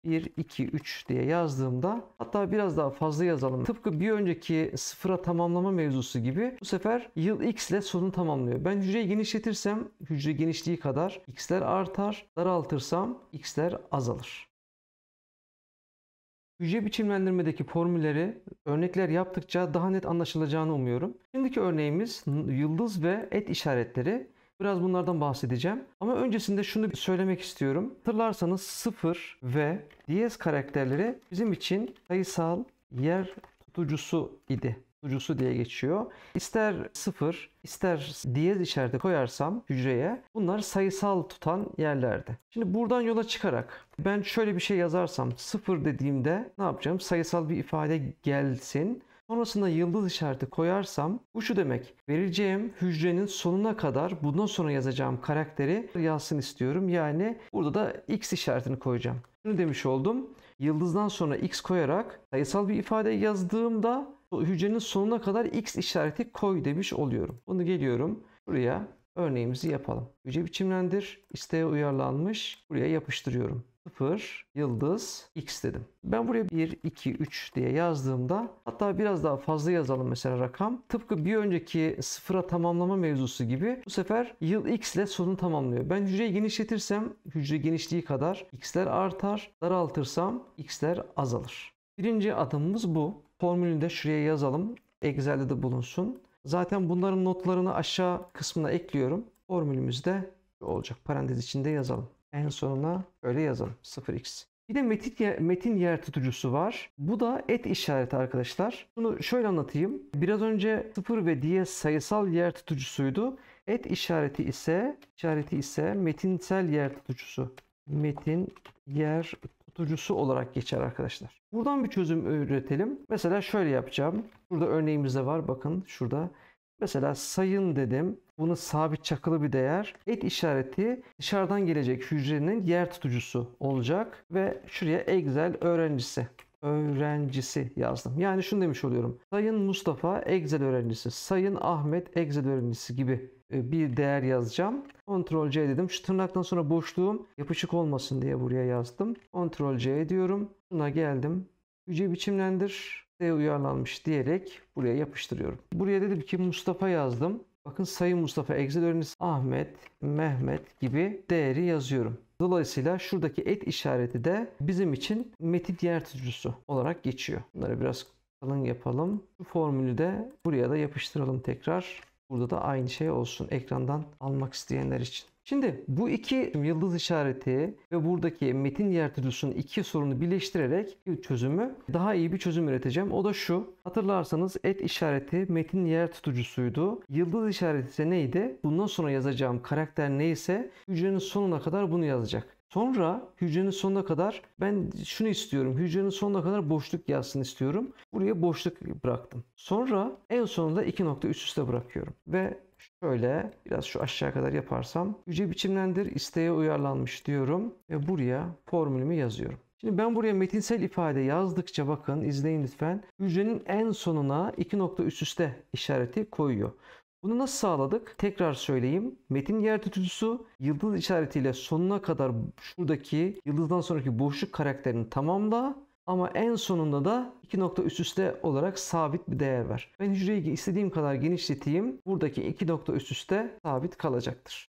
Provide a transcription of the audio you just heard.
1, 2, 3 diye yazdığımda, hatta biraz daha fazla yazalım. Tıpkı bir önceki sıfıra tamamlama mevzusu gibi bu sefer yıl x ile sonunu tamamlıyor. Ben hücreyi genişletirsem hücre genişliği kadar x'ler artar. Daraltırsam x'ler azalır. Hücre biçimlendirmedeki formülleri örnekler yaptıkça daha net anlaşılacağını umuyorum. Şimdiki örneğimiz yıldız ve et işaretleri. Biraz bunlardan bahsedeceğim. Ama öncesinde şunu söylemek istiyorum. Hatırlarsanız 0 ve diyez karakterleri bizim için sayısal yer tutucusu idi. Tutucusu diye geçiyor. İster 0, ister diyez işareti koyarsam hücreye, bunlar sayısal tutan yerlerdi. Şimdi buradan yola çıkarak ben şöyle bir şey yazarsam, 0 dediğimde ne yapacağım? Sayısal bir ifade gelsin. Sonrasında yıldız işareti koyarsam bu şu demek: vereceğim hücrenin sonuna kadar bundan sonra yazacağım karakteri yazsın istiyorum. Yani burada da x işaretini koyacağım. Şunu demiş oldum: yıldızdan sonra x koyarak sayısal bir ifade yazdığımda hücrenin sonuna kadar x işareti koy demiş oluyorum. Bunu geliyorum buraya, örneğimizi yapalım. Hücre biçimlendir, isteğe uyarlanmış, buraya yapıştırıyorum. 0, yıldız, x dedim. Ben buraya 1, 2, 3 diye yazdığımda, hatta biraz daha fazla yazalım mesela rakam. Tıpkı bir önceki sıfıra tamamlama mevzusu gibi bu sefer yıl x ile sonunu tamamlıyor. Ben hücreyi genişletirsem hücre genişliği kadar x'ler artar. Daraltırsam x'ler azalır. Birinci adımımız bu. Formülünü de şuraya yazalım. Excel'de de bulunsun. Zaten bunların notlarını aşağı kısmına ekliyorum. Formülümüz de olacak. Parantez içinde yazalım. En sonuna öyle yazalım. 0x. Bir de metin yer tutucusu var. Bu da et işareti arkadaşlar. Bunu şöyle anlatayım. Biraz önce 0 ve diyez sayısal yer tutucusuydu. Et işareti ise metinsel yer tutucusu. Metin yer tutucusu olarak geçer arkadaşlar. Buradan bir çözüm üretelim. Mesela şöyle yapacağım. Burada örneğimiz de var. Bakın şurada. Mesela sayın dedim. Bunu sabit çakılı bir değer. Et işareti dışarıdan gelecek hücrenin yer tutucusu olacak. Ve şuraya Excel öğrencisi yazdım. Yani şunu demiş oluyorum: Sayın Mustafa Excel öğrencisi, Sayın Ahmet Excel öğrencisi gibi bir değer yazacağım. Ctrl C dedim. Şu tırnaktan sonra boşluğum yapışık olmasın diye buraya yazdım. Ctrl C diyorum. Buna geldim. Hücre biçimlendir, uyarlanmış diyerek buraya yapıştırıyorum. Buraya dedim ki Mustafa yazdım. Bakın Sayın Mustafa Excel öğrencisi, Ahmet, Mehmet gibi değeri yazıyorum. Dolayısıyla şuradaki et işareti de bizim için metin yer tutucusu olarak geçiyor. Bunları biraz kalın yapalım. Bu formülü de buraya da yapıştıralım tekrar. Burada da aynı şey olsun ekrandan almak isteyenler için. Şimdi bu iki yıldız işareti ve buradaki metin yer tutucusunun iki sorunu birleştirerek daha iyi bir çözüm üreteceğim. O da şu: hatırlarsanız et işareti metin yer tutucusuydu. Yıldız işareti ise neydi? Bundan sonra yazacağım karakter neyse hücrenin sonuna kadar bunu yazacak. Sonra hücrenin sonuna kadar ben şunu istiyorum: hücrenin sonuna kadar boşluk yazsın istiyorum. Buraya boşluk bıraktım. Sonra en sonunda 2 nokta üst üste bırakıyorum. Ve şöyle biraz şu aşağı kadar yaparsam hücre biçimlendir, isteğe uyarlanmış diyorum ve buraya formülümü yazıyorum. Şimdi ben buraya metinsel ifade yazdıkça, bakın izleyin lütfen, hücrenin en sonuna 2 nokta üst üste işareti koyuyor. Bunu nasıl sağladık? Tekrar söyleyeyim. Metin yer tutucusu yıldız işaretiyle sonuna kadar şuradaki yıldızdan sonraki boşluk karakterini tamamla. Ama en sonunda da 2 nokta üst üste olarak sabit bir değer ver. Ben hücreyi istediğim kadar genişleteyim. Buradaki 2 nokta üst üste sabit kalacaktır.